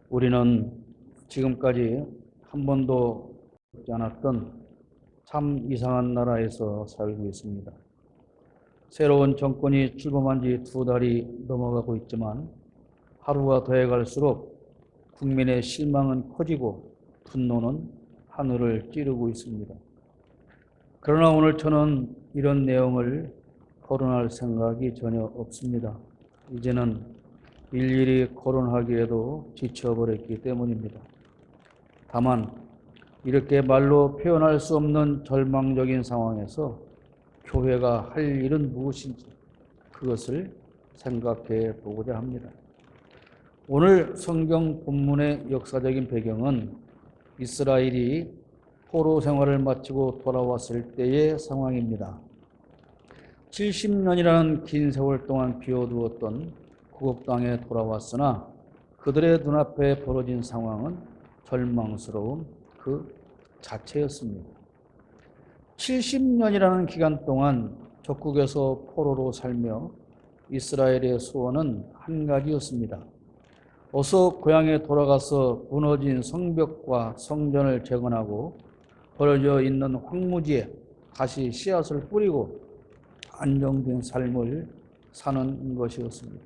우리는 지금까지 한 번도 겪지 않았던 참 이상한 나라에서 살고 있습니다. 새로운 정권이 출범한 지 2달이 넘어가고 있지만 하루가 더해갈수록 국민의 실망은 커지고 분노는 하늘을 찌르고 있습니다. 그러나 오늘 저는 이런 내용을 거론할 생각이 전혀 없습니다. 이제는 일일이 거론하기에도 지쳐버렸기 때문입니다. 다만 이렇게 말로 표현할 수 없는 절망적인 상황에서 교회가 할 일은 무엇인지 그것을 생각해 보고자 합니다. 오늘 성경 본문의 역사적인 배경은 이스라엘이 포로 생활을 마치고 돌아왔을 때의 상황입니다. 70년이라는 긴 세월 동안 비워두었던 고국 땅에 돌아왔으나 그들의 눈앞에 벌어진 상황은 절망스러운 그 자체였습니다. 70년이라는 기간 동안 적국에서 포로로 살며 이스라엘의 소원은 한 가지였습니다. 어서 고향에 돌아가서 무너진 성벽과 성전을 재건하고 버려져 있는 황무지에 다시 씨앗을 뿌리고 안정된 삶을 사는 것이었습니다.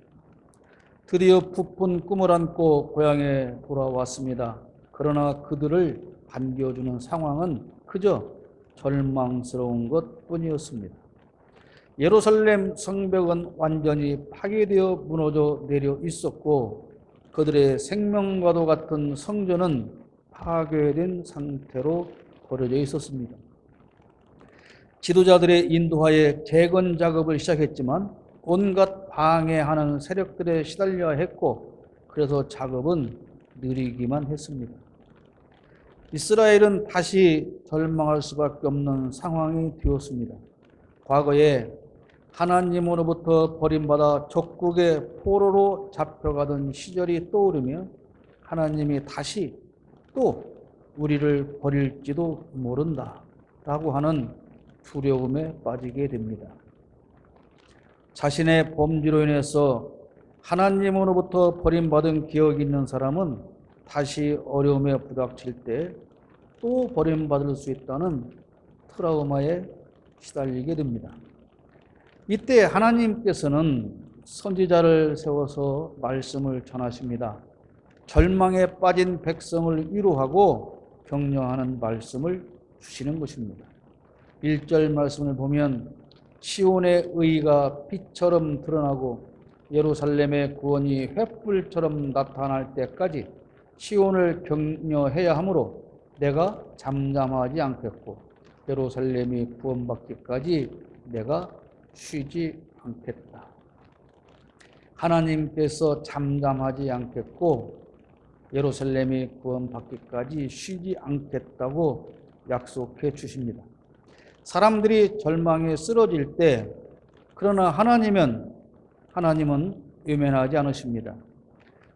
드디어 부푼 꿈을 안고 고향에 돌아왔습니다. 그러나 그들을 반겨주는 상황은 그저 절망스러운 것뿐이었습니다. 예루살렘 성벽은 완전히 파괴되어 무너져 내려 있었고 그들의 생명과도 같은 성전은 파괴된 상태로 버려져 있었습니다. 지도자들의 인도하에 재건 작업을 시작했지만 온갖 방해하는 세력들에 시달려야 했고 그래서 작업은 느리기만 했습니다. 이스라엘은 다시 절망할 수밖에 없는 상황이 되었습니다. 과거에 하나님으로부터 버림받아 적국의 포로로 잡혀가던 시절이 떠오르며 하나님이 다시 또 우리를 버릴지도 모른다 라고 하는 두려움에 빠지게 됩니다. 자신의 범죄로 인해서 하나님으로부터 버림받은 기억이 있는 사람은 다시 어려움에 부닥칠 때 또 버림받을 수 있다는 트라우마에 시달리게 됩니다. 이때 하나님께서는 선지자를 세워서 말씀을 전하십니다. 절망에 빠진 백성을 위로하고 격려하는 말씀을 주시는 것입니다. 1절 말씀을 보면 시온의 의가 빛처럼 드러나고 예루살렘의 구원이 횃불처럼 나타날 때까지 시온을 격려해야 하므로 내가 잠잠하지 않겠고 예루살렘이 구원받기까지 내가 쉬지 않겠다. 하나님께서 잠잠하지 않겠고 예루살렘이 구원받기까지 쉬지 않겠다고 약속해 주십니다. 사람들이 절망에 쓰러질 때 그러나 하나님은 외면하지 않으십니다.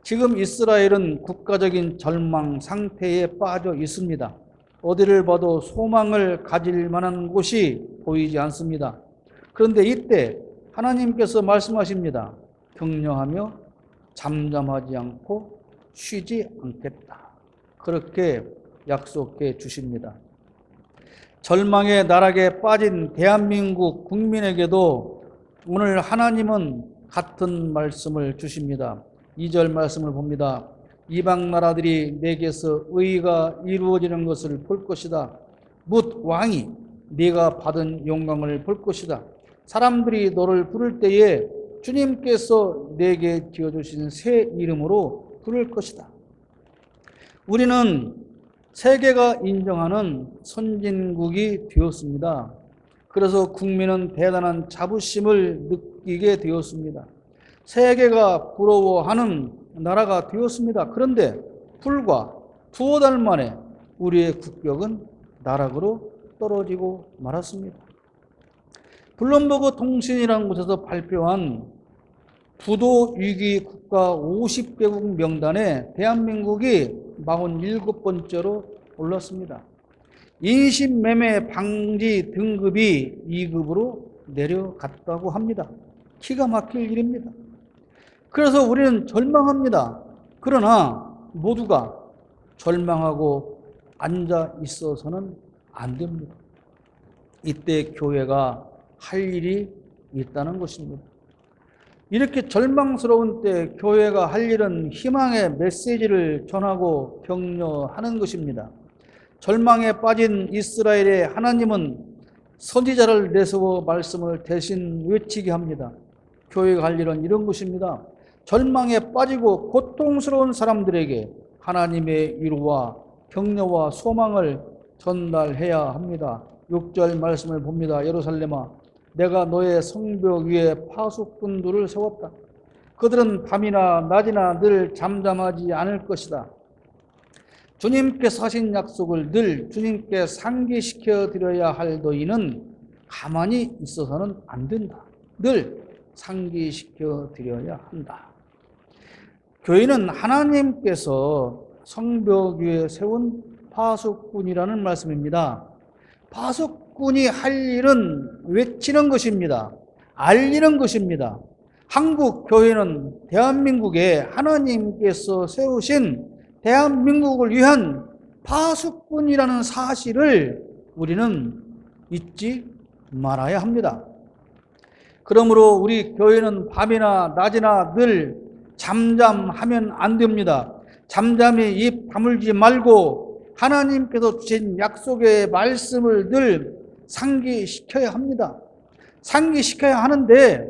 지금 이스라엘은 국가적인 절망 상태에 빠져 있습니다. 어디를 봐도 소망을 가질 만한 곳이 보이지 않습니다. 그런데 이때 하나님께서 말씀하십니다. 격려하며 잠잠하지 않고 쉬지 않겠다. 그렇게 약속해 주십니다. 절망의 나락에 빠진 대한민국 국민에게도 오늘 하나님은 같은 말씀을 주십니다. 2절 말씀을 봅니다. 이방 나라들이 내게서 의가 이루어지는 것을 볼 것이다. 뭇 왕이 네가 받은 영광을 볼 것이다. 사람들이 너를 부를 때에 주님께서 내게 지어주신 새 이름으로 부를 것이다. 우리는 세계가 인정하는 선진국이 되었습니다. 그래서 국민은 대단한 자부심을 느끼게 되었습니다. 세계가 부러워하는 나라가 되었습니다. 그런데 불과 2달 만에 우리의 국격은 나락으로 떨어지고 말았습니다. 블룸버그 통신이라는 곳에서 발표한 부도 위기 국가 50개국 명단에 대한민국이 47번째로 올랐습니다. 인신매매 방지 등급이 2급으로 내려갔다고 합니다. 기가 막힐 일입니다. 그래서 우리는 절망합니다. 그러나 모두가 절망하고 앉아 있어서는 안 됩니다. 이때 교회가 할 일이 있다는 것입니다. 이렇게 절망스러운 때 교회가 할 일은 희망의 메시지를 전하고 격려하는 것입니다. 절망에 빠진 이스라엘의 하나님은 선지자를 내세워 말씀을 대신 외치게 합니다. 교회가 할 일은 이런 것입니다. 절망에 빠지고 고통스러운 사람들에게 하나님의 위로와 격려와 소망을 전달해야 합니다. 6절 말씀을 봅니다. 예루살렘아, 내가 너의 성벽 위에 파수꾼들을 세웠다. 그들은 밤이나 낮이나 늘 잠잠하지 않을 것이다. 주님께서 하신 약속을 늘 주님께 상기시켜 드려야 할 너희는 가만히 있어서는 안 된다. 늘 상기시켜 드려야 한다. 교회는 하나님께서 성벽 위에 세운 파수꾼이라는 말씀입니다. 파수꾼이 할 일은 외치는 것입니다. 알리는 것입니다. 한국 교회는 대한민국에 하나님께서 세우신 대한민국을 위한 파수꾼이라는 사실을 우리는 잊지 말아야 합니다. 그러므로 우리 교회는 밤이나 낮이나 늘 잠잠하면 안 됩니다. 잠잠히 입 다물지 말고 하나님께서 주신 약속의 말씀을 늘 상기시켜야 합니다. 상기시켜야 하는데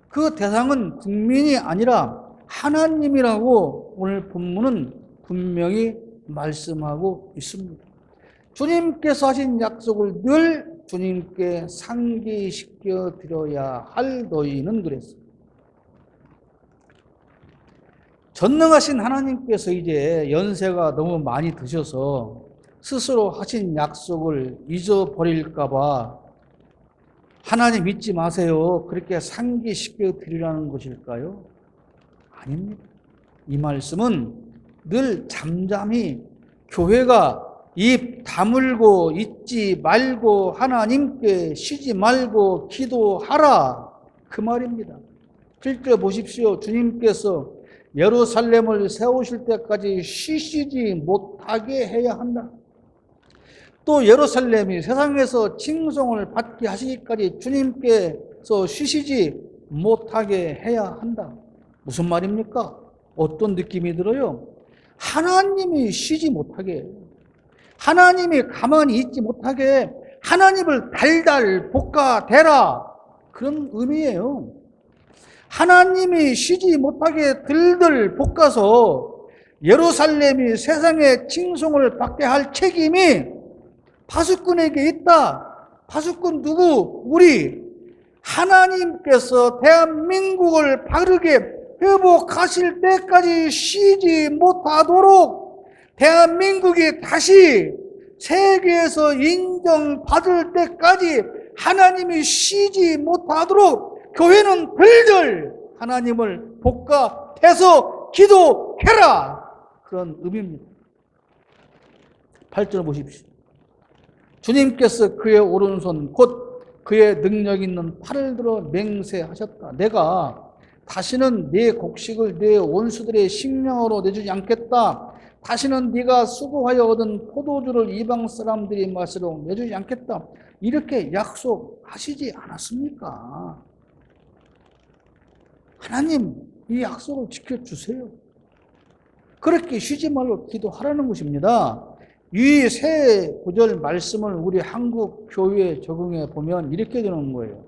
그 대상은 국민이 아니라 하나님이라고 오늘 본문은 분명히 말씀하고 있습니다. 주님께서 하신 약속을 늘 주님께 상기시켜 드려야 할 너희는 그랬습니다. 전능하신 하나님께서 이제 연세가 너무 많이 드셔서 스스로 하신 약속을 잊어버릴까 봐 하나님 잊지 마세요, 그렇게 상기시켜 드리라는 것일까요? 아닙니다. 이 말씀은 늘 잠잠히 교회가 입 다물고 있지 말고 하나님께 쉬지 말고 기도하라, 그 말입니다. 7절 보십시오. 주님께서 예루살렘을 세우실 때까지 쉬시지 못하게 해야 한다. 또 예루살렘이 세상에서 칭송을 받게 하시기까지 주님께서 쉬시지 못하게 해야 한다. 무슨 말입니까? 어떤 느낌이 들어요? 하나님이 쉬지 못하게, 하나님이 가만히 있지 못하게 하나님을 달달 볶아대라, 그런 의미예요. 하나님이 쉬지 못하게 들들 볶아서 예루살렘이 세상의 칭송을 받게 할 책임이 파수꾼에게 있다. 파수꾼 누구? 우리. 하나님께서 대한민국을 바르게 회복하실 때까지 쉬지 못하도록, 대한민국이 다시 세계에서 인정받을 때까지 하나님이 쉬지 못하도록 교회는 들들 하나님을 볶아대서 기도해라, 그런 의미입니다. 8절 보십시오. 주님께서 그의 오른손 곧 그의 능력 있는 팔을 들어 맹세하셨다. 내가 다시는 네 곡식을 네 원수들의 식량으로 내주지 않겠다. 다시는 네가 수고하여 얻은 포도주를 이방 사람들이 마시도록 내주지 않겠다. 이렇게 약속하시지 않았습니까? 하나님, 이 약속을 지켜주세요. 그렇게 쉬지 말고 기도하라는 것입니다. 이 세 구절 말씀을 우리 한국 교회에 적용해 보면 이렇게 되는 거예요.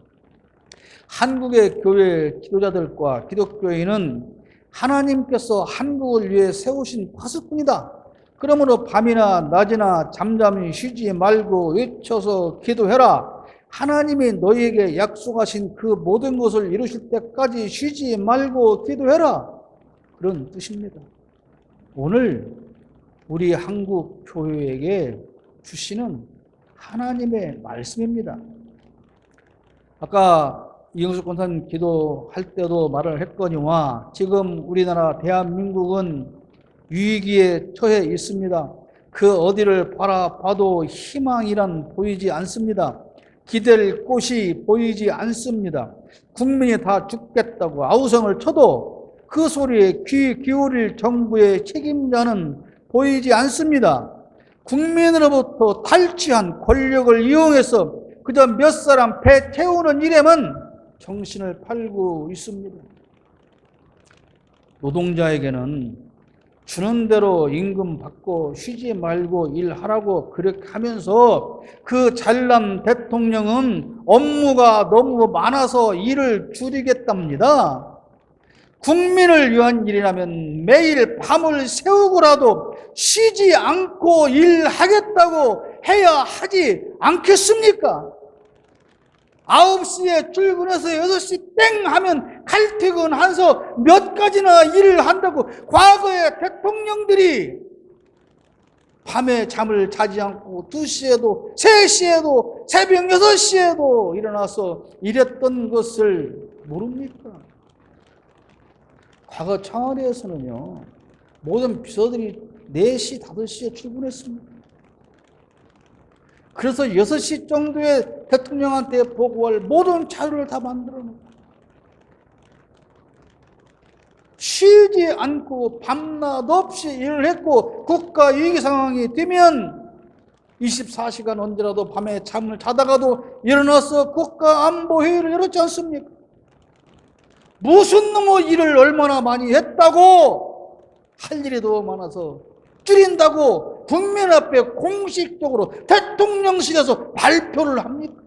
한국의 교회 지도자들과 기독교인은 하나님께서 한국을 위해 세우신 파수꾼이다. 그러므로 밤이나 낮이나 잠잠히 쉬지 말고 외쳐서 기도해라. 하나님이 너희에게 약속하신 그 모든 것을 이루실 때까지 쉬지 말고 기도해라, 그런 뜻입니다. 오늘 우리 한국 교회에게 주시는 하나님의 말씀입니다. 아까 이영숙 권사님 기도할 때도 말을 했거니와 지금 우리나라 대한민국은 위기에 처해 있습니다. 그 어디를 바라봐도 희망이란 보이지 않습니다. 기댈 곳이 보이지 않습니다. 국민이 다 죽겠다고 아우성을 쳐도 그 소리에 귀 기울일 정부의 책임자는 보이지 않습니다. 국민으로부터 탈취한 권력을 이용해서 그저 몇 사람 배 태우는 일에만 정신을 팔고 있습니다. 노동자에게는 주는 대로 임금 받고 쉬지 말고 일하라고 그렇게 하면서 그 잘난 대통령은 업무가 너무 많아서 일을 줄이겠답니다. 국민을 위한 일이라면 매일 밤을 새우고라도 쉬지 않고 일하겠다고 해야 하지 않겠습니까? 9시에 출근해서 6시 땡 하면 칼퇴근해서 몇 가지나 일을 한다고. 과거의 대통령들이 밤에 잠을 자지 않고 2시에도 3시에도 새벽 6시에도 일어나서 일했던 것을 모릅니까? 과거 청와대에서는요, 모든 비서들이 4시, 5시에 출근했습니다. 그래서 6시 정도에 대통령한테 보고할 모든 자료를 다 만들어 놓고 쉬지 않고 밤낮 없이 일을 했고, 국가 위기 상황이 되면 24시간 언제라도 밤에 잠을 자다가도 일어나서 국가안보회의를 열었지 않습니까? 무슨 놈의 일을 얼마나 많이 했다고 할 일이 너무 많아서 줄인다고 국민 앞에 공식적으로 대통령실에서 발표를 합니까?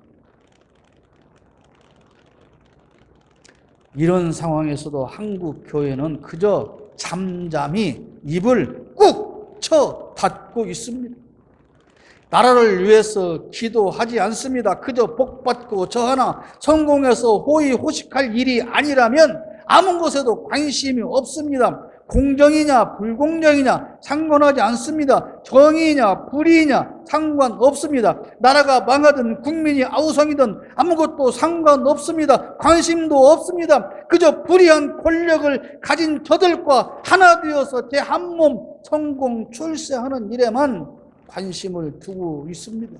이런 상황에서도 한국 교회는 그저 잠잠히 입을 꾹 쳐 닫고 있습니다. 나라를 위해서 기도하지 않습니다. 그저 복받고 저 하나 성공해서 호의호식할 일이 아니라면 아무 것에도 관심이 없습니다. 공정이냐 불공정이냐 상관하지 않습니다. 정의냐 불의냐 상관없습니다. 나라가 망하든 국민이 아우성이든 아무것도 상관없습니다. 관심도 없습니다. 그저 불의한 권력을 가진 저들과 하나 되어서 제 한 몸 성공 출세하는 일에만 관심을 두고 있습니다.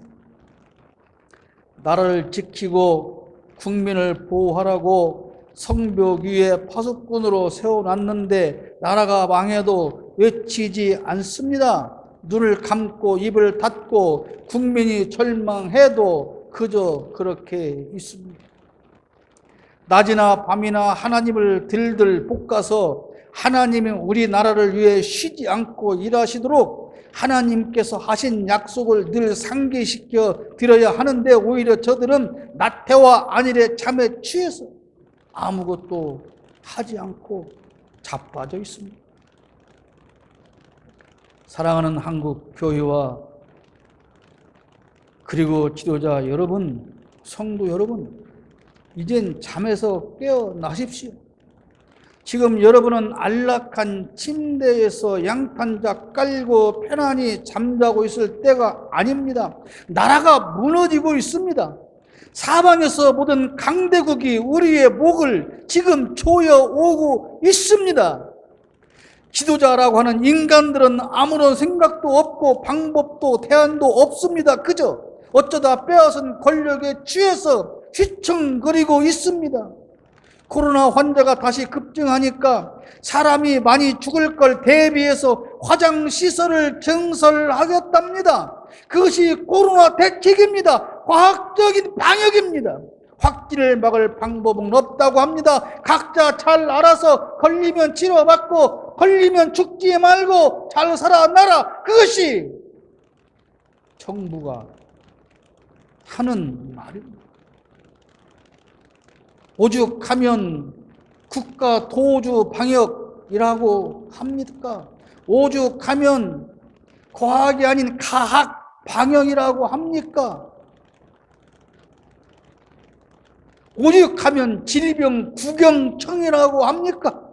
나라를 지키고 국민을 보호하라고 성벽 위에 파수꾼으로 세워놨는데 나라가 망해도 외치지 않습니다. 눈을 감고 입을 닫고 국민이 절망해도 그저 그렇게 있습니다. 낮이나 밤이나 하나님을 들들 볶아서 하나님이 우리나라를 위해 쉬지 않고 일하시도록 하나님께서 하신 약속을 늘 상기시켜 드려야 하는데 오히려 저들은 나태와 안일의 잠에 취해서 아무것도 하지 않고 자빠져 있습니다. 사랑하는 한국 교회와 그리고 지도자 여러분, 성도 여러분, 이젠 잠에서 깨어나십시오. 지금 여러분은 안락한 침대에서 양탄자 깔고 편안히 잠자고 있을 때가 아닙니다. 나라가 무너지고 있습니다. 사방에서 모든 강대국이 우리의 목을 지금 조여오고 있습니다. 지도자라고 하는 인간들은 아무런 생각도 없고 방법도 대안도 없습니다. 그저 어쩌다 빼앗은 권력에 취해서 휘청거리고 있습니다. 코로나 환자가 다시 급증하니까 사람이 많이 죽을 걸 대비해서 화장시설을 증설하겠답니다. 그것이 코로나 대책입니다. 과학적인 방역입니다. 확진을 막을 방법은 없다고 합니다. 각자 잘 알아서 걸리면 치료받고 걸리면 죽지 말고 잘 살아나라. 그것이 정부가 하는 말입니다. 오죽하면 국가 도주 방역이라고 합니까? 오죽하면 과학이 아닌 가학 방역이라고 합니까? 오죽하면 질병 구경청이라고 합니까?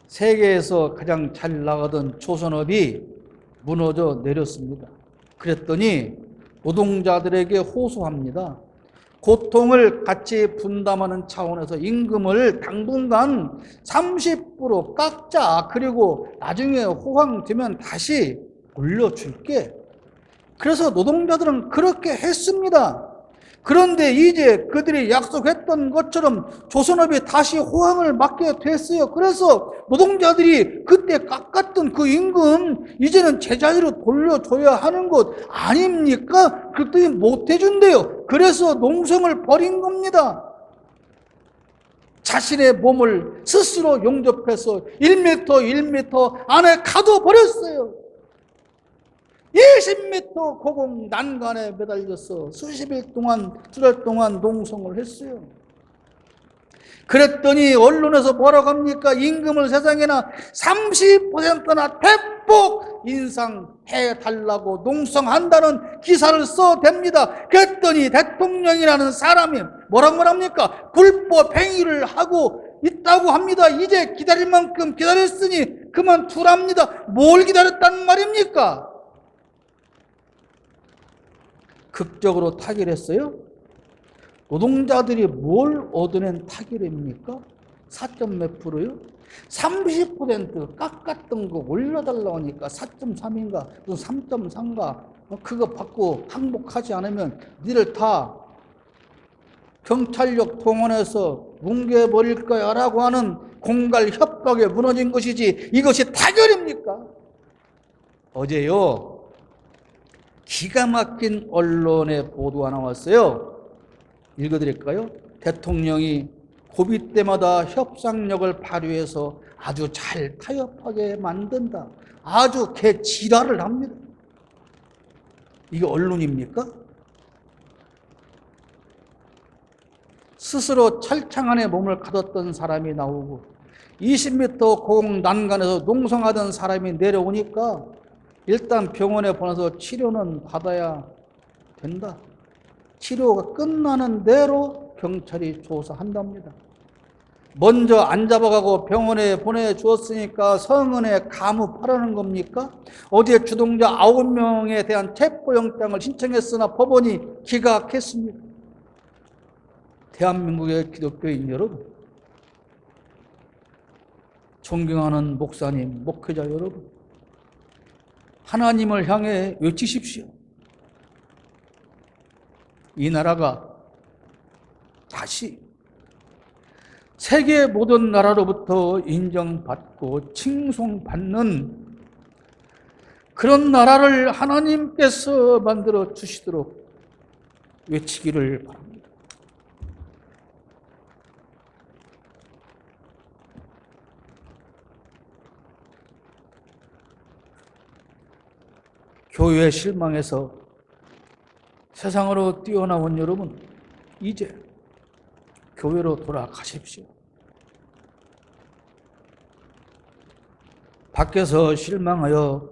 세계에서 가장 잘 나가던 조선업이 무너져 내렸습니다. 그랬더니 노동자들에게 호소합니다. 고통을 같이 분담하는 차원에서 임금을 당분간 30% 깎자. 그리고 나중에 호황되면 다시 올려줄게. 그래서 노동자들은 그렇게 했습니다. 그런데 이제 그들이 약속했던 것처럼 조선업이 다시 호황을 맞게 됐어요. 그래서 노동자들이 그때 깎았던 그 임금 이제는 제자리로 돌려줘야 하는 것 아닙니까? 그랬더니 못 해준대요. 그래서 농성을 벌인 겁니다. 자신의 몸을 스스로 용접해서 1m 안에 가둬버렸어요. 20m 고공 난간에 매달려서 수십일 동안, 수달 동안 농성을 했어요. 그랬더니 언론에서 뭐라고 합니까? 임금을 세상에나 30%나 대폭 인상해달라고 농성한다는 기사를 써댑니다. 그랬더니 대통령이라는 사람이 뭐라고 합니까? 불법 행위를 하고 있다고 합니다. 이제 기다릴 만큼 기다렸으니 그만두랍니다. 뭘 기다렸단 말입니까? 극적으로 타결했어요? 노동자들이 뭘 얻어낸 타결입니까? 4몇 프로요? 30% 깎았던 거 올려달라고 하니까 4.3인가 3.3인가 그거 받고 항복하지 않으면 니들 다 경찰력 동원해서 뭉개버릴 거야 라고 하는 공갈 협박에 무너진 것이지 이것이 타결입니까? 어제요 기가 막힌 언론의 보도가 나왔어요. 읽어드릴까요? 대통령이 고비 때마다 협상력을 발휘해서 아주 잘 타협하게 만든다. 아주 개지랄을 합니다. 이게 언론입니까? 스스로 철창 안에 몸을 가뒀던 사람이 나오고 20m 고공 난간에서 농성하던 사람이 내려오니까 일단 병원에 보내서 치료는 받아야 된다. 치료가 끝나는 대로 경찰이 조사한답니다. 먼저 안 잡아가고 병원에 보내주었으니까 성은에 감옥하라는 겁니까? 어제 주동자 9명에 대한 체포영장을 신청했으나 법원이 기각했습니다. 대한민국의 기독교인 여러분, 존경하는 목사님, 목회자 여러분, 하나님을 향해 외치십시오. 이 나라가 다시 세계 모든 나라로부터 인정받고 칭송받는 그런 나라를 하나님께서 만들어 주시도록 외치기를 바랍니다. 교회에 실망해서 세상으로 뛰어나온 여러분, 이제 교회로 돌아가십시오. 밖에서 실망하여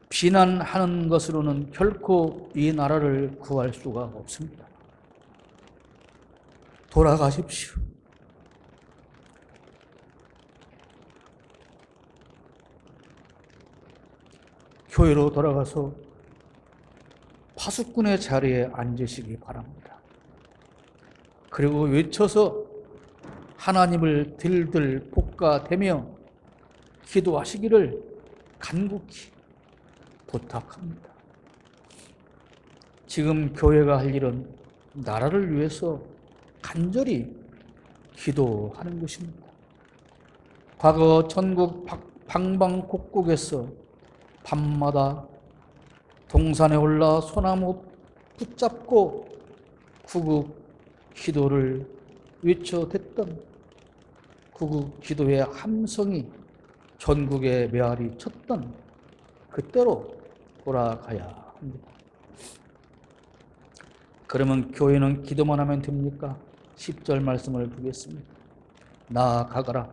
비난하는 것으로는 결코 이 나라를 구할 수가 없습니다. 돌아가십시오. 교회로 돌아가서 파수꾼의 자리에 앉으시기 바랍니다. 그리고 외쳐서 하나님을 들들 볶아대며 기도하시기를 간곡히 부탁합니다. 지금 교회가 할 일은 나라를 위해서 간절히 기도하는 것입니다. 과거 전국 방방곡곡에서 밤마다 동산에 올라 소나무 붙잡고 구국 기도를 외쳐댔던 구국 기도의 함성이 전국에 메아리 쳤던 그때로 돌아가야 합니다. 그러면 교회는 기도만 하면 됩니까? 10절 말씀을 보겠습니다. 나아가거라.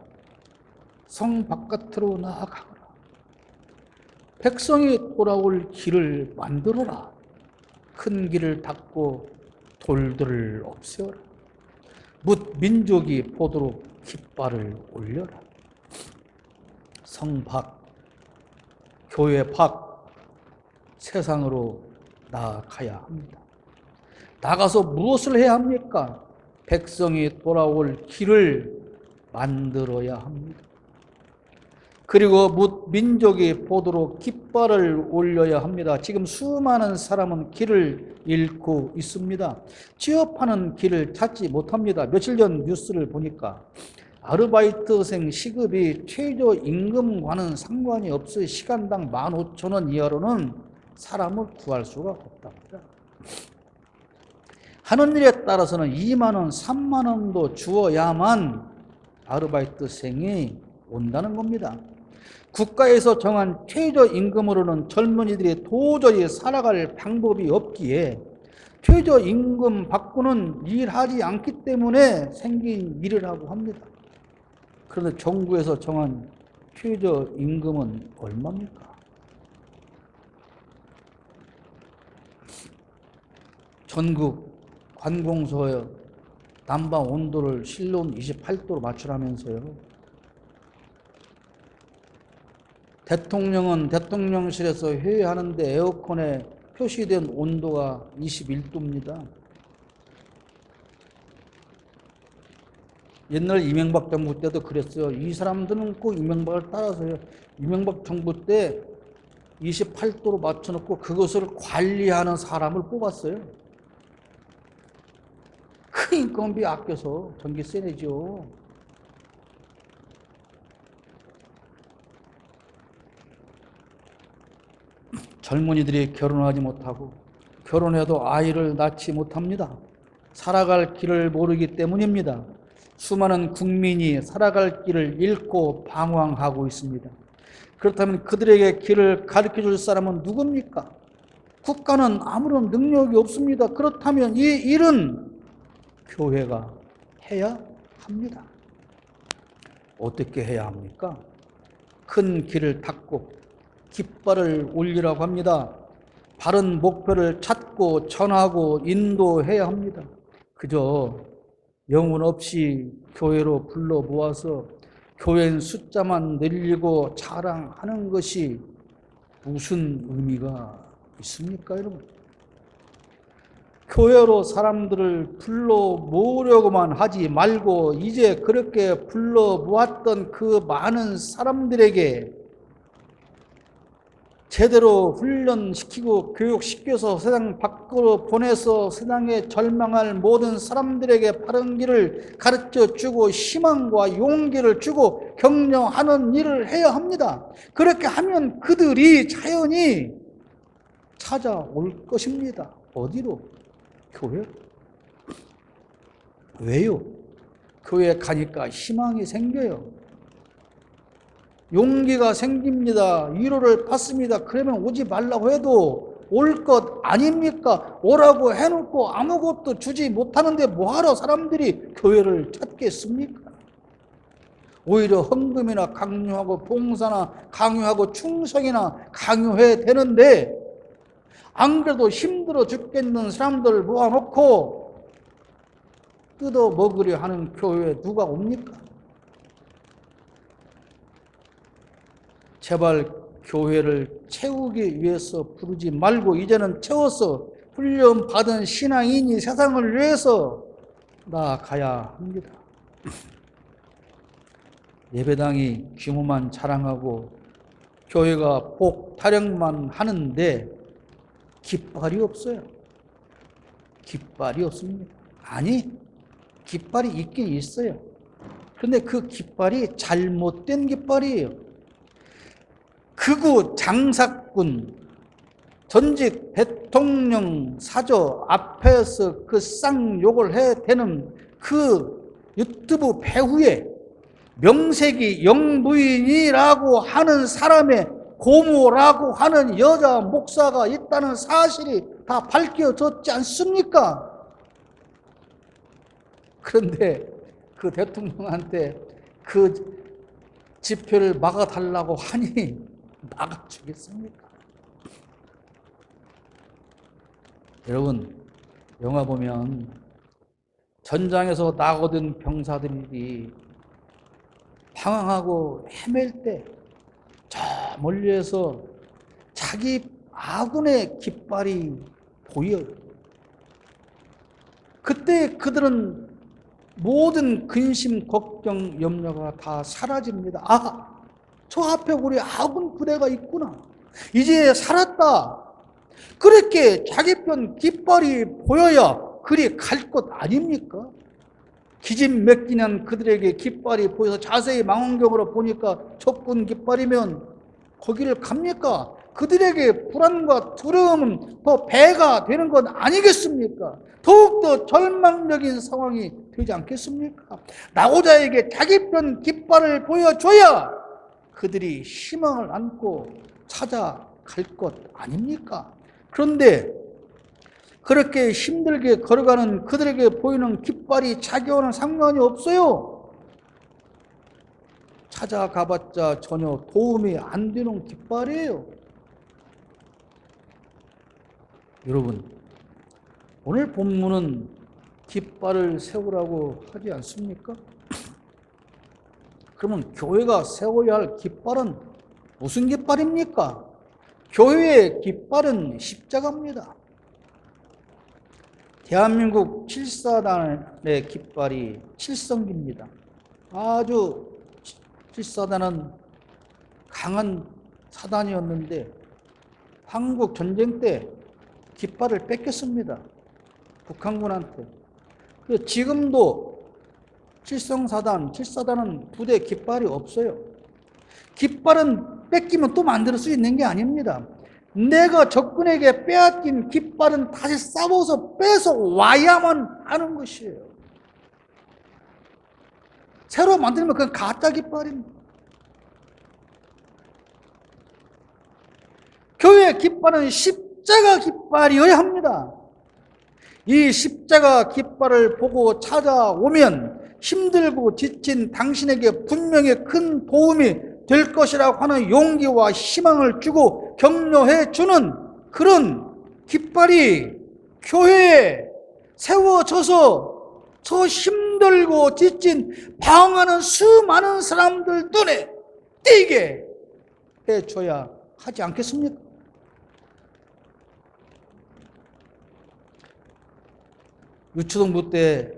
성 바깥으로 나아가거라. 백성이 돌아올 길을 만들어라. 큰 길을 닫고 돌들을 없애어라. 뭇 민족이 보도록 깃발을 올려라. 성 밖, 교회 밖, 세상으로 나아가야 합니다. 나가서 무엇을 해야 합니까? 백성이 돌아올 길을 만들어야 합니다. 그리고 뭇 민족이 보도록 깃발 깃발을 올려야 합니다. 지금 수많은 사람은 길을 잃고 있습니다. 취업하는 길을 찾지 못합니다. 며칠 전 뉴스를 보니까 아르바이트생 시급이 최저임금과는 상관이 없어요. 시간당 15,000원 이하로는 사람을 구할 수가 없답니다. 하는 일에 따라서는 2만 원, 3만 원도 주어야만 아르바이트생이 온다는 겁니다. 국가에서 정한 최저임금으로는 젊은이들이 도저히 살아갈 방법이 없기에 최저임금 받고는 일하지 않기 때문에 생긴 일이라고 합니다. 그런데 정부에서 정한 최저임금은 얼마입니까? 전국 관공서에 난방 온도를 실내온 28도로 맞추라면서요. 대통령은 대통령실에서 회의하는데 에어컨에 표시된 온도가 21도입니다. 옛날 이명박 정부 때도 그랬어요. 이 사람들은 꼭 이명박을 따라서요. 이명박 정부 때 28도로 맞춰놓고 그것을 관리하는 사람을 뽑았어요. 큰 인건비 아껴서 전기세 내죠. 젊은이들이 결혼하지 못하고 결혼해도 아이를 낳지 못합니다. 살아갈 길을 모르기 때문입니다. 수많은 국민이 살아갈 길을 잃고 방황하고 있습니다. 그렇다면 그들에게 길을 가르쳐 줄 사람은 누굽니까? 국가는 아무런 능력이 없습니다. 그렇다면 이 일은 교회가 해야 합니다. 어떻게 해야 합니까? 큰 길을 닦고 깃발을 올리라고 합니다. 바른 목표를 찾고 전하고 인도해야 합니다. 그저 영혼 없이 교회로 불러 모아서 교회 숫자만 늘리고 자랑하는 것이 무슨 의미가 있습니까, 여러분? 교회로 사람들을 불러 모으려고만 하지 말고 이제 그렇게 불러 모았던 그 많은 사람들에게 제대로 훈련시키고 교육시켜서 세상 밖으로 보내서 세상에 절망할 모든 사람들에게 바른 길을 가르쳐 주고 희망과 용기를 주고 격려하는 일을 해야 합니다. 그렇게 하면 그들이 자연히 찾아올 것입니다. 어디로? 교회? 왜요? 교회 가니까 희망이 생겨요. 용기가 생깁니다. 위로를 받습니다. 그러면 오지 말라고 해도 올 것 아닙니까? 오라고 해놓고 아무것도 주지 못하는데 뭐하러 사람들이 교회를 찾겠습니까? 오히려 헌금이나 강요하고 봉사나 강요하고 충성이나 강요해야 되는데 안 그래도 힘들어 죽겠는 사람들을 모아놓고 뜯어 먹으려 하는 교회에 누가 옵니까? 제발 교회를 채우기 위해서 부르지 말고 이제는 채워서 훈련받은 신앙인이 세상을 위해서 나아가야 합니다. 예배당이 규모만 자랑하고 교회가 복타령만 하는데 깃발이 없어요. 깃발이 없습니다. 아니, 깃발이 있긴 있어요. 그런데 그 깃발이 잘못된 깃발이에요. 극우 장사꾼 전직 대통령 사저 앞에서 그 쌍욕을 해대는 그 유튜브 배후에 명색이 영부인이라고 하는 사람의 고모라고 하는 여자 목사가 있다는 사실이 다 밝혀졌지 않습니까? 그런데 그 대통령한테 그 집회를 막아달라고 하니 막아주겠습니까? 여러분, 영화 보면 전장에서 나거든 병사들이 방황하고 헤맬 때 저 멀리에서 자기 아군의 깃발이 보여요. 그때 그들은 모든 근심, 걱정, 염려가 다 사라집니다. 아, 저 앞에 우리 아군 부대가 있구나. 이제 살았다. 그렇게 자기 편 깃발이 보여야 그리 갈 것 아닙니까? 기진맥진한 그들에게 깃발이 보여서 자세히 망원경으로 보니까 적군 깃발이면 거기를 갑니까? 그들에게 불안과 두려움은 더 배가 되는 것 아니겠습니까? 더욱더 절망적인 상황이 되지 않겠습니까? 나고자에게 자기 편 깃발을 보여줘야 그들이 희망을 안고 찾아갈 것 아닙니까? 그런데 그렇게 힘들게 걸어가는 그들에게 보이는 깃발이 자기와는 상관이 없어요. 찾아가봤자 전혀 도움이 안 되는 깃발이에요. 여러분, 오늘 본문은 깃발을 세우라고 하지 않습니까? 그러면 교회가 세워야 할 깃발은 무슨 깃발입니까? 교회의 깃발은 십자가입니다. 대한민국 7사단의 깃발이 칠성기입니다. 아주 7사단은 강한 사단이었는데 한국 전쟁 때 깃발을 뺏겼습니다. 북한군한테. 지금도 7사단은 부대 깃발이 없어요. 깃발은 뺏기면 또 만들 수 있는 게 아닙니다. 내가 적군에게 빼앗긴 깃발은 다시 싸워서 뺏어 와야만 하는 것이에요. 새로 만들면 그건 가짜 깃발입니다. 교회의 깃발은 십자가 깃발이어야 합니다. 이 십자가 깃발을 보고 찾아오면 힘들고 지친 당신에게 분명히 큰 도움이 될 것이라고 하는 용기와 희망을 주고 격려해 주는 그런 깃발이 교회에 세워져서 저 힘들고 지친 방황하는 수많은 사람들 눈에 띄게 해줘야 하지 않겠습니까? 유초동부 때,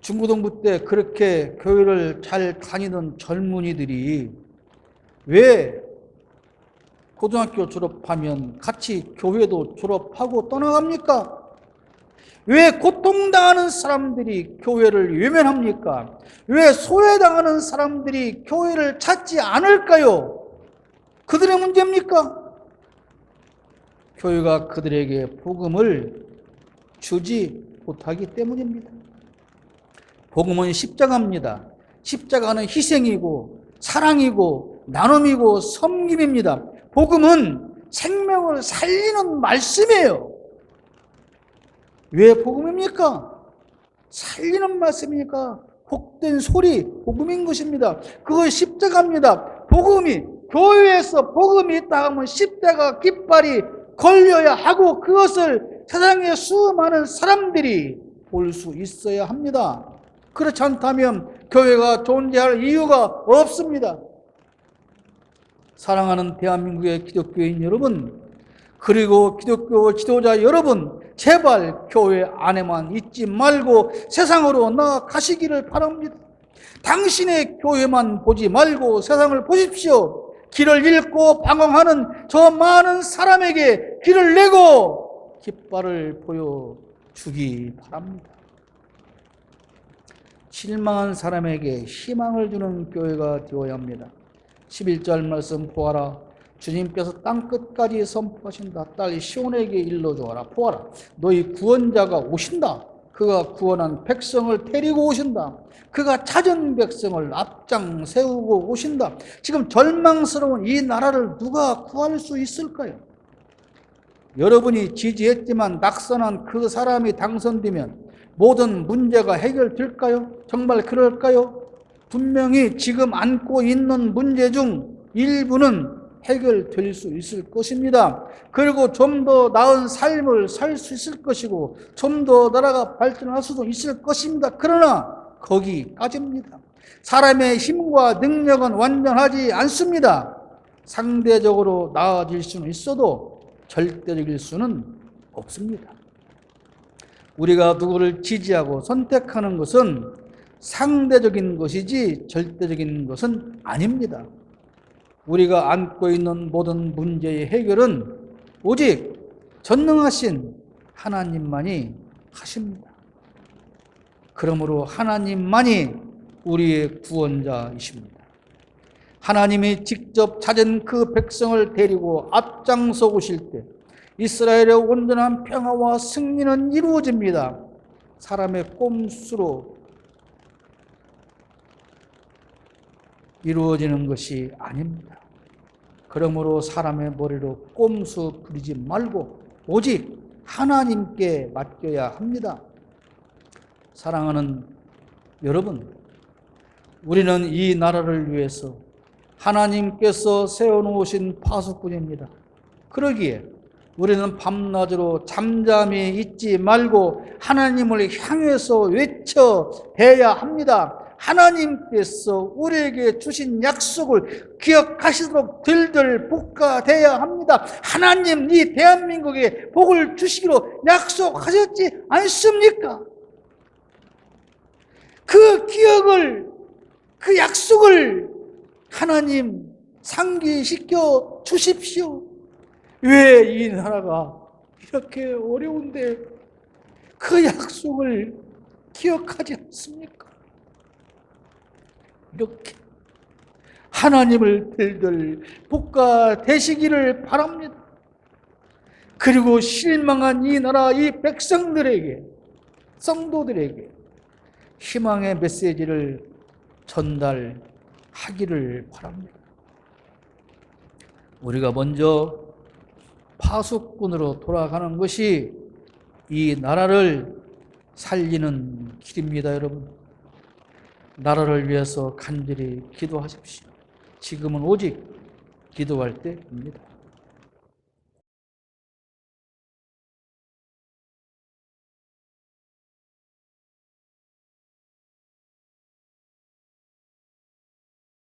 중고등부 때 그렇게 교회를 잘 다니던 젊은이들이 왜 고등학교 졸업하면 같이 교회도 졸업하고 떠나갑니까? 왜 고통당하는 사람들이 교회를 외면합니까? 왜 소외당하는 사람들이 교회를 찾지 않을까요? 그들의 문제입니까? 교회가 그들에게 복음을 주지 못하기 때문입니다. 복음은 십자가입니다. 십자가는 희생이고 사랑이고 나눔이고 섬김입니다. 복음은 생명을 살리는 말씀이에요. 왜 복음입니까? 살리는 말씀이니까 복된 소리, 복음인 것입니다. 그거 십자가입니다. 복음이, 교회에서 복음이 있다 하면 십자가 깃발이 걸려야 하고 그것을 세상의 수많은 사람들이 볼 수 있어야 합니다. 그렇지 않다면 교회가 존재할 이유가 없습니다. 사랑하는 대한민국의 기독교인 여러분, 그리고 기독교 지도자 여러분, 제발 교회 안에만 있지 말고 세상으로 나아가시기를 바랍니다. 당신의 교회만 보지 말고 세상을 보십시오. 길을 잃고 방황하는 저 많은 사람에게 길을 내고 깃발을 보여주기 바랍니다. 실망한 사람에게 희망을 주는 교회가 되어야 합니다. 11절 말씀 보아라. 주님께서 땅끝까지 선포하신다. 딸 시온에게 일러주어라. 보아라. 너희 구원자가 오신다. 그가 구원한 백성을 데리고 오신다. 그가 찾은 백성을 앞장 세우고 오신다. 지금 절망스러운 이 나라를 누가 구할 수 있을까요? 여러분이 지지했지만 낙선한 그 사람이 당선되면 모든 문제가 해결될까요? 정말 그럴까요? 분명히 지금 안고 있는 문제 중 일부는 해결될 수 있을 것입니다. 그리고 좀 더 나은 삶을 살 수 있을 것이고 좀 더 나라가 발전할 수도 있을 것입니다. 그러나 거기까지입니다. 사람의 힘과 능력은 완전하지 않습니다. 상대적으로 나아질 수는 있어도 절대적일 수는 없습니다. 우리가 누구를 지지하고 선택하는 것은 상대적인 것이지 절대적인 것은 아닙니다. 우리가 안고 있는 모든 문제의 해결은 오직 전능하신 하나님만이 하십니다. 그러므로 하나님만이 우리의 구원자이십니다. 하나님이 직접 찾은 그 백성을 데리고 앞장서 오실 때 이스라엘의 온전한 평화와 승리는 이루어집니다. 사람의 꼼수로 이루어지는 것이 아닙니다. 그러므로 사람의 머리로 꼼수 부리지 말고 오직 하나님께 맡겨야 합니다. 사랑하는 여러분, 우리는 이 나라를 위해서 하나님께서 세워놓으신 파수꾼입니다. 그러기에 우리는 밤낮으로 잠잠히 있지 말고 하나님을 향해서 외쳐대야 합니다. 하나님께서 우리에게 주신 약속을 기억하시도록 들들 볶아대야 합니다. 하나님, 이 대한민국에 복을 주시기로 약속하셨지 않습니까? 그 기억을, 그 약속을 하나님 상기시켜 주십시오. 왜 이 나라가 이렇게 어려운데 그 약속을 기억하지 않습니까? 이렇게 하나님을 들들 볶아대시기를 바랍니다. 그리고 실망한 이 나라, 이 백성들에게, 성도들에게 희망의 메시지를 전달하기를 바랍니다. 우리가 먼저 파수꾼으로 돌아가는 것이 이 나라를 살리는 길입니다, 여러분. 나라를 위해서 간절히 기도하십시오. 지금은 오직 기도할 때입니다.